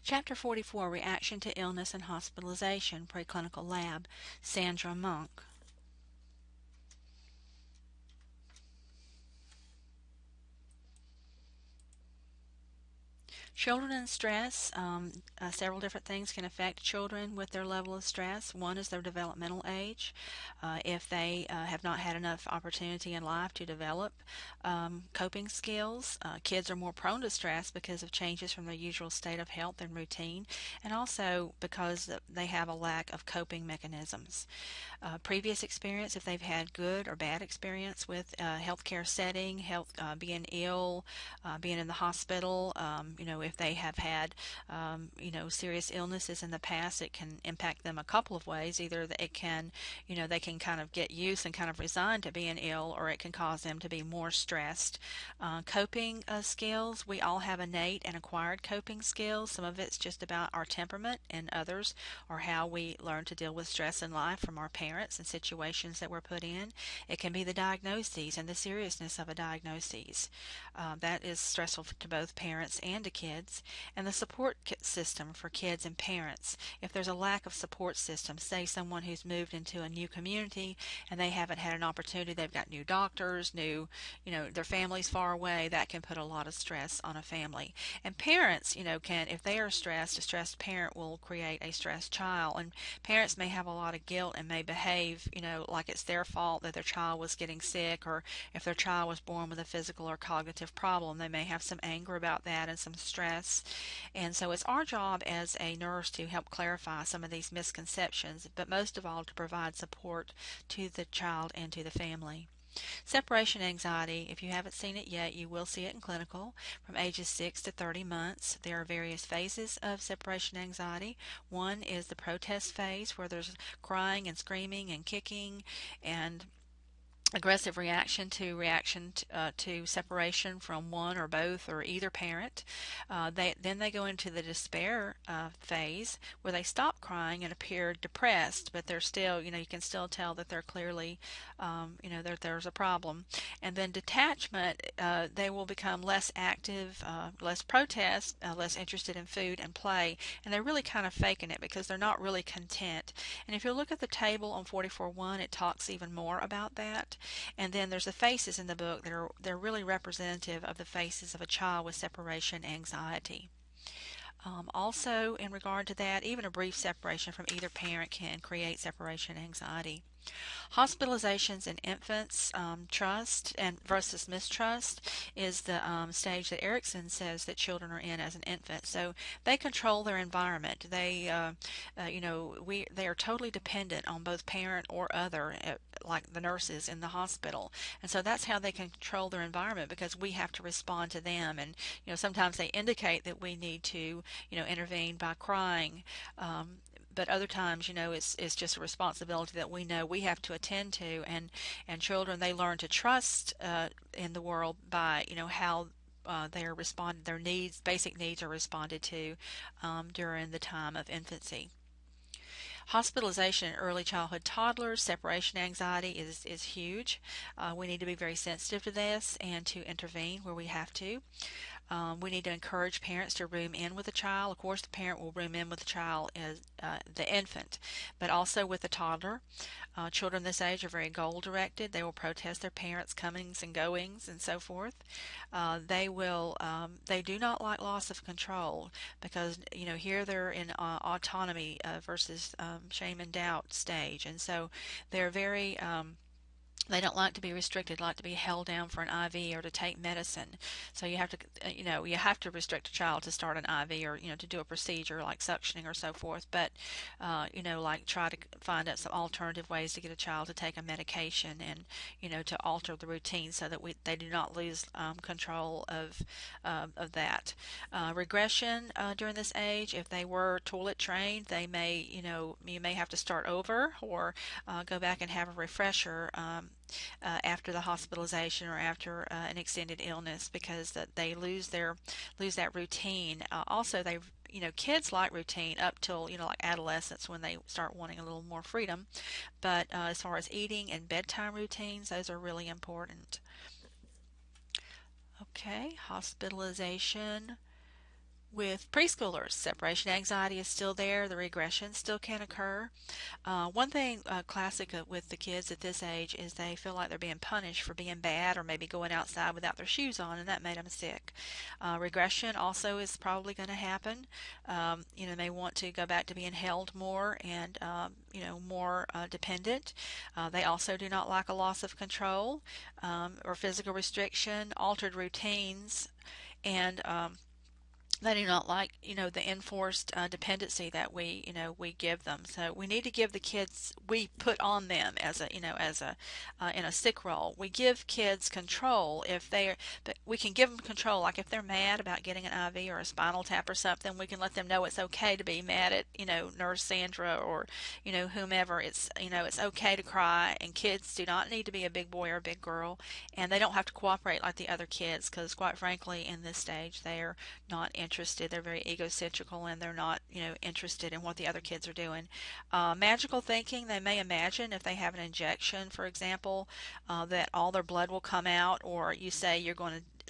Chapter 44, Reaction to Illness and Hospitalization, Preclinical Lab, Sandra Monk. Children and stress. Several different things can affect children with their level of stress. One is their developmental age. If they have not had enough opportunity in life to develop coping skills, kids are more prone to stress because of changes from their usual state of health and routine, and also because they have a lack of coping mechanisms. Previous experience, if they've had good or bad experience with healthcare setting, being ill, being in the hospital, if they have had, serious illnesses in the past, it can impact them a couple of ways. Either it can, they can kind of get used and kind of resign to being ill, or it can cause them to be more stressed. Coping skills, we all have innate and acquired coping skills. Some of it's just about our temperament, and others are how we learn to deal with stress in life from our parents and situations that we're put in. It can be the diagnoses and the seriousness of a diagnosis. That is stressful to both parents and to kids. And the support system for kids and parents. If there's a lack of support system, say someone who's moved into a new community and they haven't had an opportunity, they've got new doctors, their family's far away, that can put a lot of stress on a family. And parents, can, if they are stressed, a stressed parent will create a stressed child. And parents may have a lot of guilt and may behave, like it's their fault that their child was getting sick, or if their child was born with a physical or cognitive problem, they may have some anger about that and some stress. And so it's our job as a nurse to help clarify some of these misconceptions, but most of all to provide support to the child and to the family. Separation anxiety, if you haven't seen it yet, you will see it in clinical from ages 6 to 30 months. There are various phases of separation anxiety. One is the protest phase, where there's crying and screaming and kicking and aggressive reaction to separation from one or both or either parent. Then they go into the despair phase, where they stop crying and appear depressed, but they're still, you can still tell that they're clearly, there's a problem. And then detachment, they will become less active, less protest, less interested in food and play, and they're really kind of faking it because they're not really content. And if you look at the table on 44.1, it talks even more about that. And then there's the faces in the book that they're really representative of the faces of a child with separation anxiety. Also, in regard to that, even a brief separation from either parent can create separation anxiety. Hospitalizations in infants, trust and versus mistrust is the stage that Erickson says that children are in as an infant. So they control their environment. They are totally dependent on both parent or other, like the nurses in the hospital. And so that's how they can control their environment, because we have to respond to them. And sometimes they indicate that we need to intervene by crying. But other times, it's just a responsibility that we know we have to attend to. And children, they learn to trust in the world by how they are responded, their needs, basic needs, are responded to during the time of infancy. Hospitalization in early childhood toddlers, separation anxiety is huge. We need to be very sensitive to this and to intervene where we have to. We need to encourage parents to room in with the child. Of course, the parent will room in with the child as the infant, but also with the toddler. Children this age are very goal-directed. They will protest their parents' comings and goings and so forth. They do not like loss of control, because here they're in autonomy versus shame and doubt stage, and so they're very they don't like to be restricted, like to be held down for an IV or to take medicine. So you have to, you have to restrict a child to start an IV, or, to do a procedure like suctioning or so forth. But, like try to find out some alternative ways to get a child to take a medication, and, to alter the routine so that they do not lose control of that. Regression during this age, if they were toilet trained, they may, you may have to start over, or go back and have a refresher after the hospitalization or after an extended illness, because they lose that routine. Also, kids like routine up till like adolescence, when they start wanting a little more freedom. But as far as eating and bedtime routines, those are really important. Okay, hospitalization With preschoolers, separation anxiety is still there. The regression still can occur. One thing classic with the kids at this age is they feel like they're being punished for being bad or maybe going outside without their shoes on, and that made them sick. Regression also is probably going to happen. They want to go back to being held more and more dependent. They also do not like a loss of control or physical restriction, altered routines, and they do not like the enforced dependency that we give them. So we need to give the kids, we put on them as a in a sick role, we give kids control if they're, but we can give them control, like if they're mad about getting an IV or a spinal tap or something, we can let them know it's okay to be mad at nurse Sandra or whomever. It's okay to cry, and kids do not need to be a big boy or a big girl, and they don't have to cooperate like the other kids, because quite frankly in this stage they're not interested. They're very egocentrical, and they're not, interested in what the other kids are doing. Magical thinking, they may imagine if they have an injection, for example, that all their blood will come out, or you say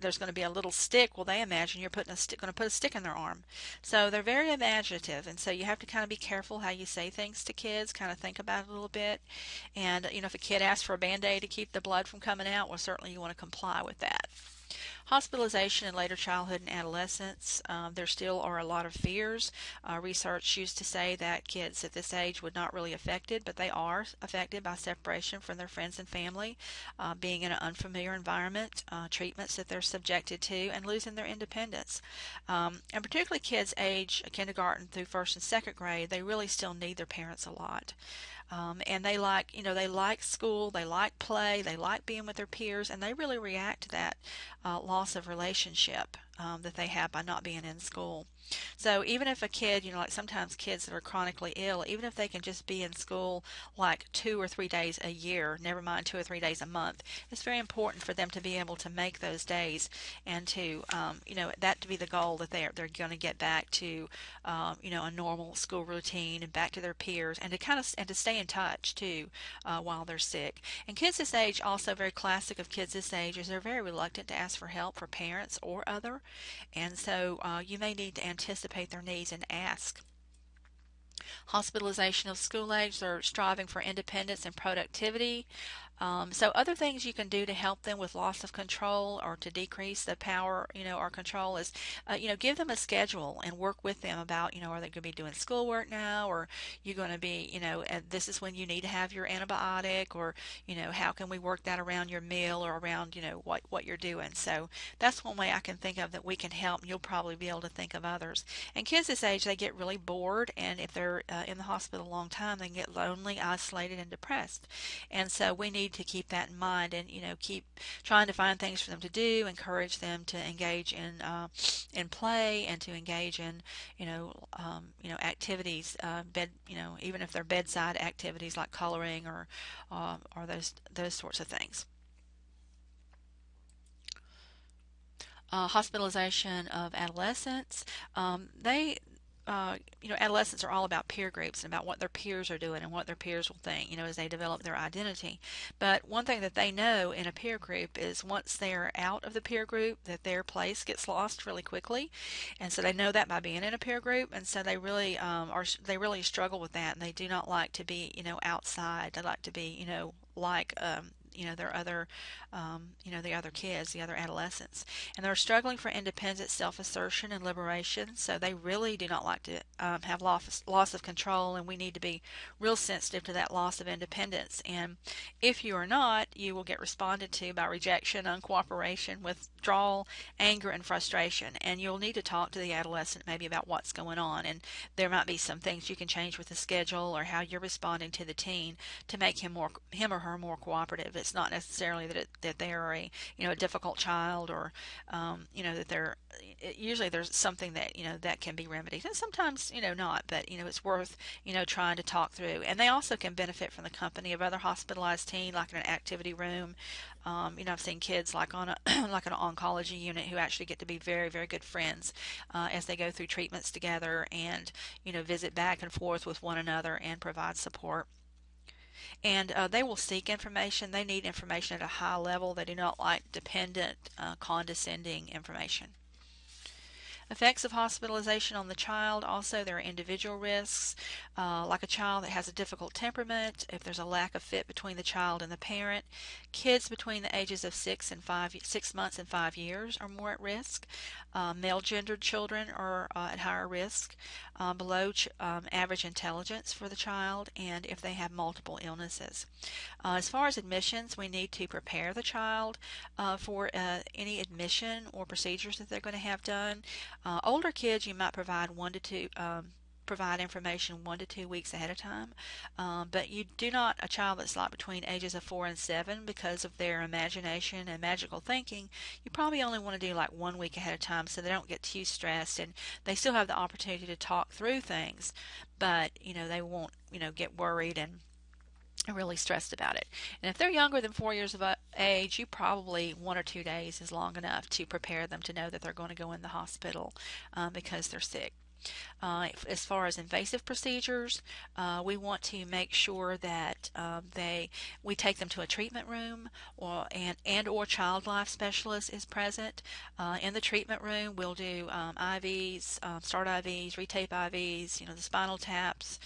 there's going to be a little stick. Well, they imagine you're going to put a stick in their arm. So they're very imaginative, and so you have to kind of be careful how you say things to kids, kind of think about it a little bit. And, if a kid asks for a Band-Aid to keep the blood from coming out, well, certainly you want to comply with that. Hospitalization in later childhood and adolescence, there still are a lot of fears. Research used to say that kids at this age would not really affected, but they are affected by separation from their friends and family, being in an unfamiliar environment, treatments that they're subjected to, and losing their independence. And particularly kids age kindergarten through first and second grade, they really still need their parents a lot. And they like school, they like play, they like being with their peers, and they really react to that loss of relationship that they have by not being in school. So even if a kid, like sometimes kids that are chronically ill, even if they can just be in school like 2 or 3 days a year, never mind 2 or 3 days a month, it's very important for them to be able to make those days, and to, that to be the goal, that they're going to get back to, a normal school routine and back to their peers, and to and to stay in touch too while they're sick. And kids this age, also very classic of kids this age, is they're very reluctant to ask for help for parents or other, and so you may need to anticipate their needs and ask. Hospitalization of school age, they're striving for independence and productivity. So other things you can do to help them with loss of control or to decrease the power, or control is, give them a schedule and work with them about, are they going to be doing schoolwork now, or you're going to be, this is when you need to have your antibiotic, or, how can we work that around your meal or around, what you're doing. So that's one way I can think of that we can help, and you'll probably be able to think of others. And kids this age, they get really bored, and if they're in the hospital a long time, they can get lonely, isolated, and depressed. And so we need to keep that in mind, and keep trying to find things for them to do, encourage them to engage in play, and to engage in activities, even if they're bedside activities like coloring or those sorts of things. Hospitalization of adolescents, they adolescents are all about peer groups and about what their peers are doing and what their peers will think, as they develop their identity. But one thing that they know in a peer group is once they're out of the peer group, that their place gets lost really quickly, and so they know that by being in a peer group, and so they really struggle with that, and they do not like to be, outside. They like to be, like their other the other kids, the other adolescents, and they're struggling for independence, self-assertion, and liberation. So they really do not like to have loss of control, and we need to be real sensitive to that loss of independence. And if you are not, you will get responded to by rejection, uncooperation, withdrawal, anger, and frustration. And you'll need to talk to the adolescent maybe about what's going on, and there might be some things you can change with the schedule or how you're responding to the teen to make him or her more cooperative. It's not necessarily that they are a difficult child, or that they're, usually there's something that that can be remedied, and sometimes not, but it's worth trying to talk through. And they also can benefit from the company of other hospitalized teen, like in an activity room. I've seen kids like on a like an oncology unit who actually get to be very, very good friends as they go through treatments together, and visit back and forth with one another and provide support. And they will seek information. They need information at a high level. They do not like dependent, condescending information. Effects of hospitalization on the child. Also, there are individual risks, like a child that has a difficult temperament, if there's a lack of fit between the child and the parent. Kids between the ages of 6 months and 5 years are more at risk. Male-gendered children are at higher risk, below average intelligence for the child, and if they have multiple illnesses. As far as admissions, we need to prepare the child for any admission or procedures that they're going to have done. Older kids, you might provide provide information 1 to 2 weeks ahead of time, but you do not a child that's like between ages of 4 and 7, because of their imagination and magical thinking. You probably only want to do like 1 week ahead of time so they don't get too stressed and they still have the opportunity to talk through things, but they won't get worried and really stressed about it. And if they're younger than 4 years of age, you probably 1 or 2 days is long enough to prepare them to know that they're going to go in the hospital because they're sick. As far as invasive procedures, we want to make sure that we take them to a treatment room, or child life specialist is present. In the treatment room, we'll do IVs, start IVs, retape IVs, the spinal taps.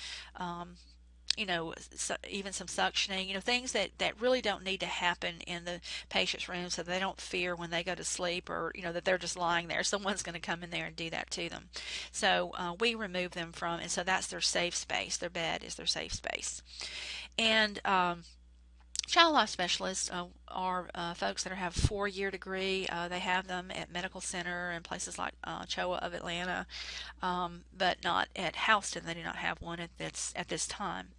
Even some suctioning, things that really don't need to happen in the patient's room, so they don't fear when they go to sleep, or, that they're just lying there. Someone's going to come in there and do that to them. So we remove them from, and so that's their safe space. Their bed is their safe space. And child life specialists are folks that have 4-year degree. They have them at medical center and places like CHOA of Atlanta, but not at Houston. They do not have one at this time.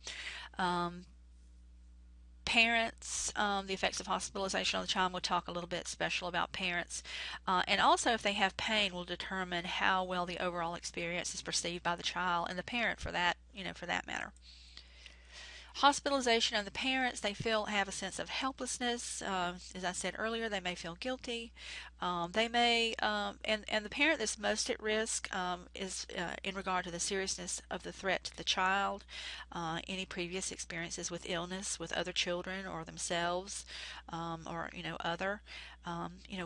Parents, the effects of hospitalization on the child. We'll talk a little bit special about parents, and also if they have pain, will determine how well the overall experience is perceived by the child and the parent, for that matter. Hospitalization of the parents, they have a sense of helplessness. As I said earlier, they may feel guilty. They may, and the parent that's most at risk is in regard to the seriousness of the threat to the child, any previous experiences with illness with other children or themselves, or other.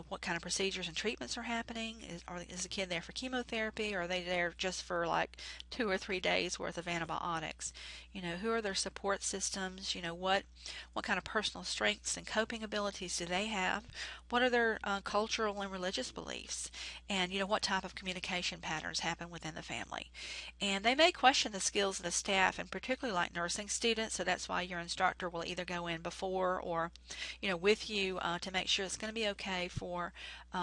What kind of procedures and treatments are happening. Is the kid there for chemotherapy, or are they there just for like 2 or 3 days worth of antibiotics? Who are their support systems? What kind of personal strengths and coping abilities do they have? What are their cultural and religious beliefs? And what type of communication patterns happen within the family? And they may question the skills of the staff, and particularly like nursing students. So that's why your instructor will either go in before or with you to make sure it's going to be okay for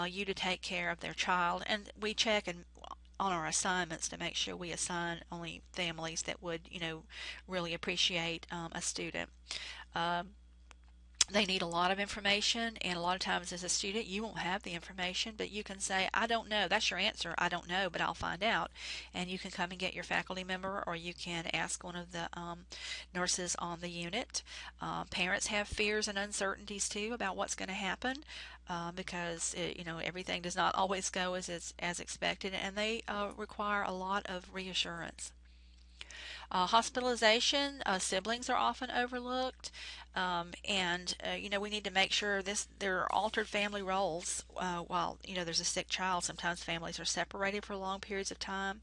you to take care of their child. And we check on our assignments to make sure we assign only families that would really appreciate a student. They need a lot of information, and a lot of times as a student you won't have the information, but you can say, I don't know. That's your answer. I don't know, but I'll find out. And you can come and get your faculty member, or you can ask one of the nurses on the unit. Parents have fears and uncertainties too about what's going to happen, because everything does not always go as expected, and they require a lot of reassurance. Hospitalization, siblings are often overlooked, and we need to make sure there are altered family roles while there's a sick child. Sometimes families are separated for long periods of time,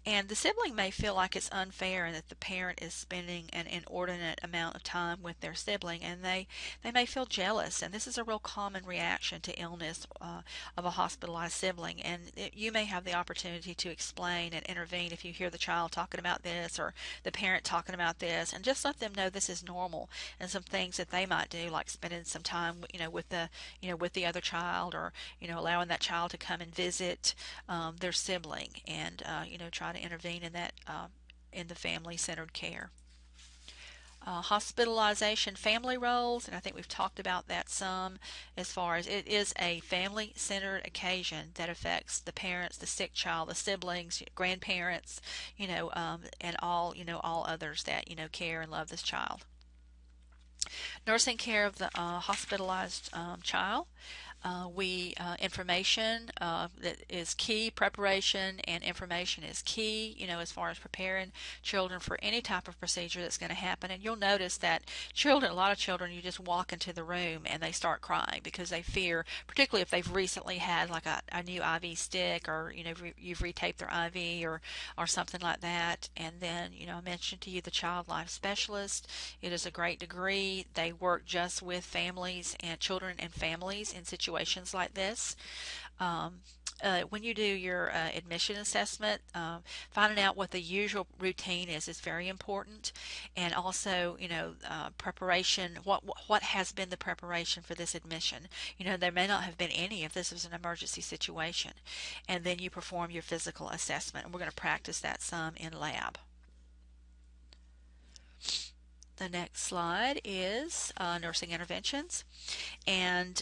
and the sibling may feel like it's unfair and that the parent is spending an inordinate amount of time with their sibling, and they may feel jealous. And this is a real common reaction to illness of a hospitalized sibling, and you may have the opportunity to explain and intervene if you hear the child talking about this, or the parent talking about this, and just let them know this is normal, and some things that they might do, like spending some time with the other child, or allowing that child to come and visit their sibling, and try to intervene in that in the family-centered care. Hospitalization family roles, and I think we've talked about that some, as far as it is a family-centered occasion that affects the parents, the sick child, the siblings, grandparents, and all others that care and love this child. Nursing care of the hospitalized child. Information that is key. Preparation and information is key, as far as preparing children for any type of procedure that's going to happen. And you'll notice that a lot of children, you just walk into the room and they start crying because they fear, particularly if they've recently had like a new IV stick, or you've retaped their IV, or something like that. And then I mentioned to you the child life specialist. It is a great degree. They work just with families and children and families in situations like this. Um, when you do your admission assessment, finding out what the usual routine is very important, and also, preparation. What has been the preparation for this admission? There may not have been any if this was an emergency situation, and then you perform your physical assessment, and we're going to practice that some in lab. The next slide is nursing interventions, and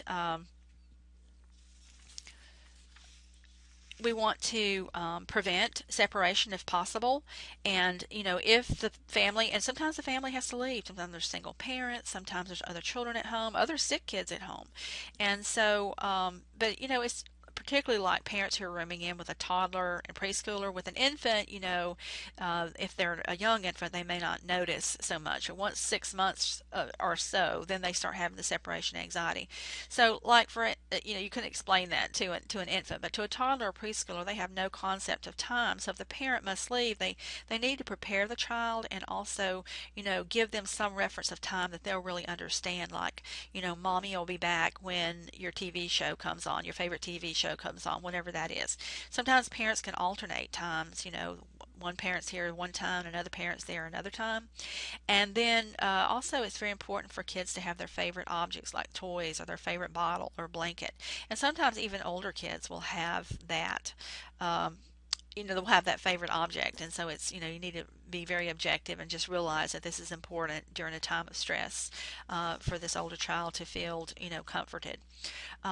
we want to prevent separation if possible. And if the family, and sometimes the family has to leave, sometimes there's single parents, sometimes there's other children at home, other sick kids at home. And so but it's particularly like parents who are rooming in with a toddler and preschooler. With an infant, if they're a young infant, they may not notice so much. Once 6 months or so, then they start having the separation anxiety. So, like for you couldn't explain that to an infant, but to a toddler or preschooler, they have no concept of time. So, if the parent must leave, they need to prepare the child, and also give them some reference of time that they'll really understand. Like, mommy will be back when your TV show comes on, your favorite TV show comes on, whatever that is. Sometimes parents can alternate times. One parent's here one time, another parent's there another time. And then also, it's very important for kids to have their favorite objects like toys, or their favorite bottle or blanket. And sometimes even older kids will have that. They'll have that favorite object. And so it's, you need to be very objective and just realize that this is important during a time of stress for this older child to feel, comforted.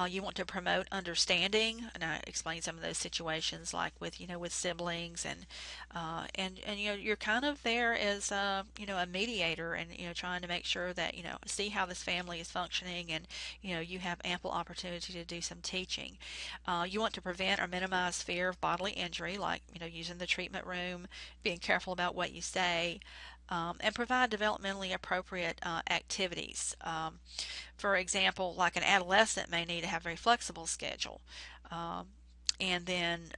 You want to promote understanding, and I explained some of those situations, like with siblings, and you're kind of there as a mediator, and trying to make sure that see how this family is functioning, and you have ample opportunity to do some teaching. You want to prevent or minimize fear of bodily injury, like using the treatment room, being careful about what you say. And provide developmentally appropriate activities. For example, like an adolescent may need to have a very flexible schedule. And then,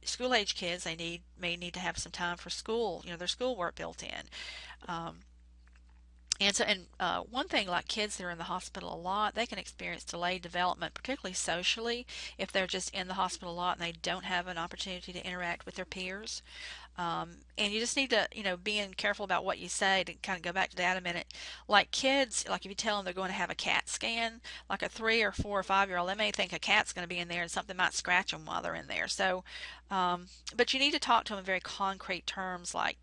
school age kids, may need to have some time for school, their schoolwork built in. One thing, like kids that are in the hospital a lot, they can experience delayed development, particularly socially, if they're just in the hospital a lot and they don't have an opportunity to interact with their peers. And you just need to, being careful about what you say, to kind of go back to that a minute. Like kids, like if you tell them they're going to have a CAT scan, like a 3 or 4 or 5-year-old, they may think a cat's going to be in there and something might scratch them while they're in there. So, but you need to talk to them in very concrete terms, like,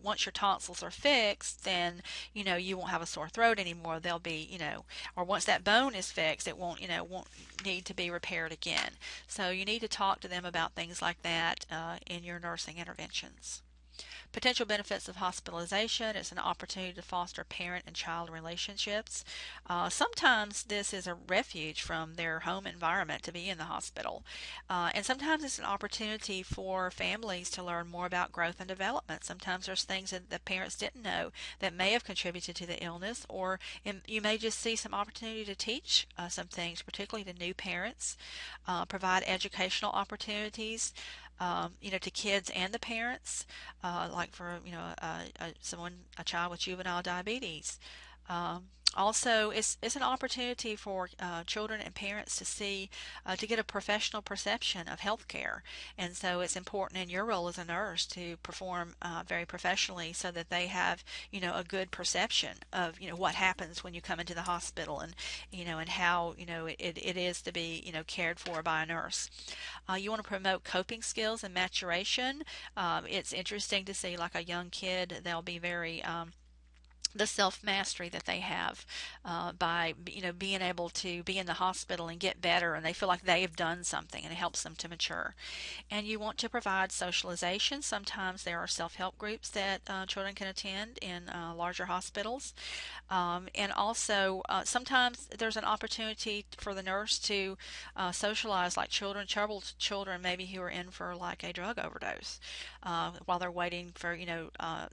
once your tonsils are fixed, then, you won't have a sore throat anymore. They'll be, or once that bone is fixed, it won't need to be repaired again. So you need to talk to them about things like that in your nursing interventions. Potential benefits of hospitalization is an opportunity to foster parent and child relationships. Sometimes this is a refuge from their home environment to be in the hospital. And sometimes it's an opportunity for families to learn more about growth and development. Sometimes there's things that the parents didn't know that may have contributed to the illness, or you may just see some opportunity to teach some things, particularly to new parents. Provide educational opportunities, to kids and the parents, like for a child with juvenile diabetes. Also, it's an opportunity for children and parents to see, to get a professional perception of healthcare. And so it's important in your role as a nurse to perform very professionally, so that they have, a good perception of, what happens when you come into the hospital, and how, it is to be, cared for by a nurse. You want to promote coping skills and maturation. It's interesting to see, like a young kid, they'll be very the self-mastery that they have by being able to be in the hospital and get better, and they feel like they have done something, and it helps them to mature. And you want to provide socialization. Sometimes there are self-help groups that children can attend in larger hospitals. And also, sometimes there's an opportunity for the nurse to socialize, like troubled children, maybe who are in for like a drug overdose, while they're waiting for,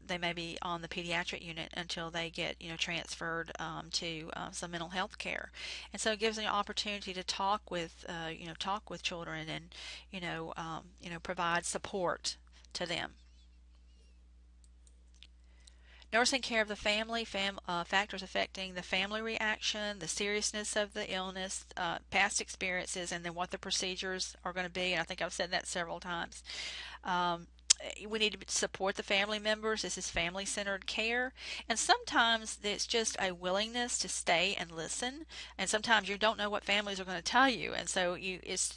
they may be on the pediatric unit until they get, transferred to some mental health care. And so it gives them an opportunity to talk with children and, provide support to them. Nursing care of the family, factors affecting the family reaction, the seriousness of the illness, past experiences, and then what the procedures are going to be. And I think I've said that several times. Um, we need to support the family members. This is family-centered care, and sometimes it's just a willingness to stay and listen. And sometimes you don't know what families are going to tell you, and so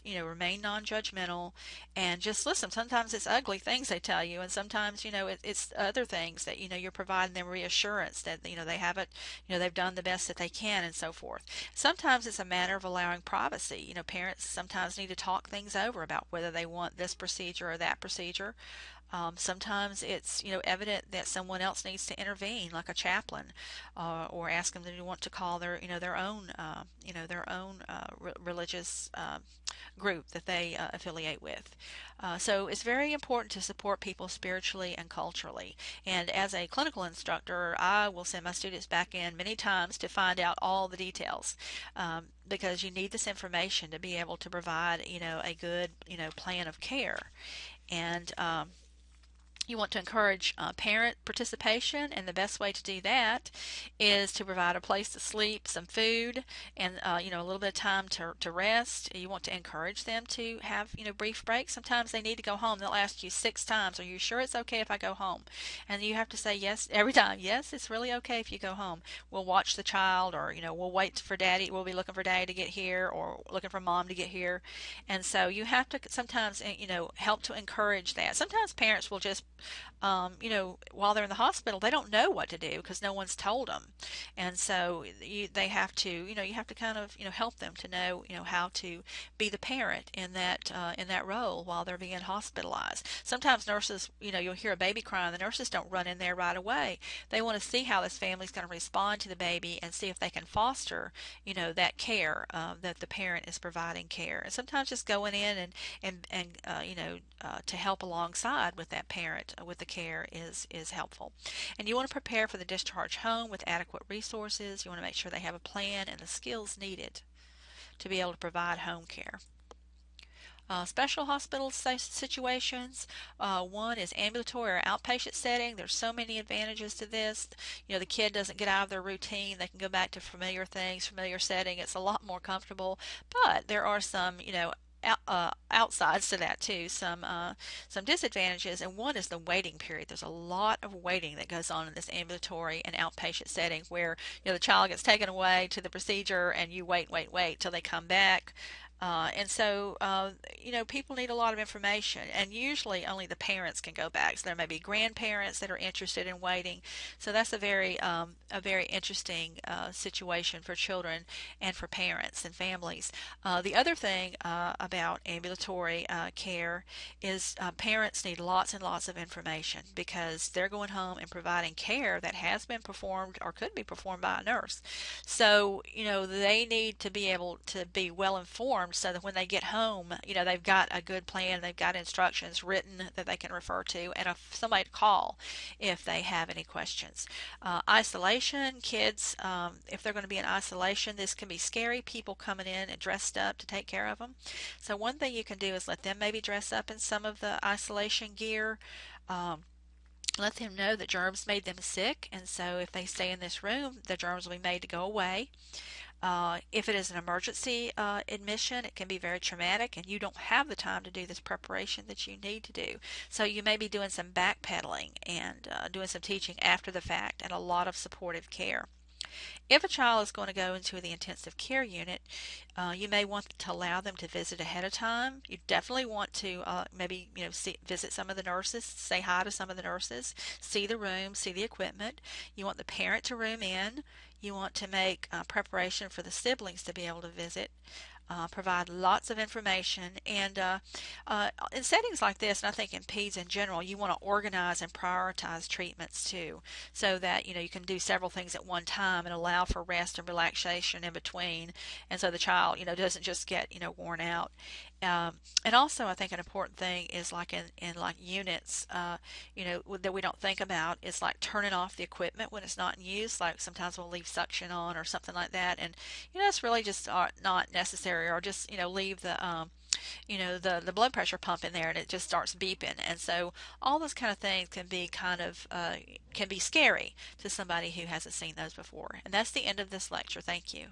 remain non-judgmental and just listen. Sometimes it's ugly things they tell you, and sometimes it's other things that you're providing them reassurance that they haven't, they've done the best that they can, and so forth. Sometimes it's a matter of allowing privacy. Parents sometimes need to talk things over about whether they want this procedure or that procedure. Sometimes it's evident that someone else needs to intervene, like a chaplain, or ask them to want to call their own religious group that they affiliate with. So it's very important to support people spiritually and culturally. And as a clinical instructor, I will send my students back in many times to find out all the details. Because you need this information to be able to provide, a good, plan of care. And you want to encourage parent participation, and the best way to do that is to provide a place to sleep, some food, and a little bit of time to rest. You want to encourage them to have brief breaks. Sometimes they need to go home. They'll ask you 6 times, "Are you sure it's okay if I go home?" And you have to say yes every time. Yes, it's really okay if you go home. We'll watch the child, or we'll wait for daddy. We'll be looking for daddy to get here, or looking for mom to get here. And so you have to sometimes help to encourage that. Sometimes parents will just while they're in the hospital, they don't know what to do because no one's told them, and so they have to, you have to kind of, help them to know, how to be the parent in that role while they're being hospitalized. Sometimes nurses, you'll hear a baby crying, the nurses don't run in there right away. They want to see how this family's going to respond to the baby and see if they can foster, that care that the parent is providing care. And sometimes just going in and to help alongside with that parent with the care is helpful. And you want to prepare for the discharge home with adequate resources. You want to make sure they have a plan and the skills needed to be able to provide home care. Special hospital situations. One is ambulatory or outpatient setting. There's so many advantages to this. The kid doesn't get out of their routine. They can go back to familiar things, familiar setting. It's a lot more comfortable. But there are some, outsides to that too. Some disadvantages, and one is the waiting period. There's a lot of waiting that goes on in this ambulatory and outpatient setting, where the child gets taken away to the procedure, and you wait till they come back. And so, people need a lot of information, and usually only the parents can go back. So there may be grandparents that are interested in waiting. So that's a very interesting situation for children and for parents and families. The other thing about ambulatory care is parents need lots and lots of information, because they're going home and providing care that has been performed or could be performed by a nurse. So, they need to be able to be well informed, so that when they get home, they've got a good plan, they've got instructions written that they can refer to, and somebody to call if they have any questions. Isolation, kids, if they're going to be in isolation, this can be scary. People coming in and dressed up to take care of them. So one thing you can do is let them maybe dress up in some of the isolation gear. Let them know that germs made them sick, and so if they stay in this room, the germs will be made to go away. If it is an emergency admission, it can be very traumatic, and you don't have the time to do this preparation that you need to do. So you may be doing some backpedaling and doing some teaching after the fact, and a lot of supportive care. If a child is going to go into the intensive care unit, you may want to allow them to visit ahead of time. You definitely want to maybe visit some of the nurses, say hi to some of the nurses, see the room, see the equipment. You want the parent to room in. You want to make preparation for the siblings to be able to visit. Provide lots of information, and in settings like this, and I think in peds in general, you want to organize and prioritize treatments too, so that you can do several things at one time and allow for rest and relaxation in between, and so the child doesn't just get worn out. And also, I think an important thing is like in like units, that we don't think about is like turning off the equipment when it's not in use. Like sometimes we'll leave suction on or something like that, and it's really just not necessary, or just leave the blood pressure pump in there and it just starts beeping. And so all those kind of things can be can be scary to somebody who hasn't seen those before. And that's the end of this lecture. Thank you.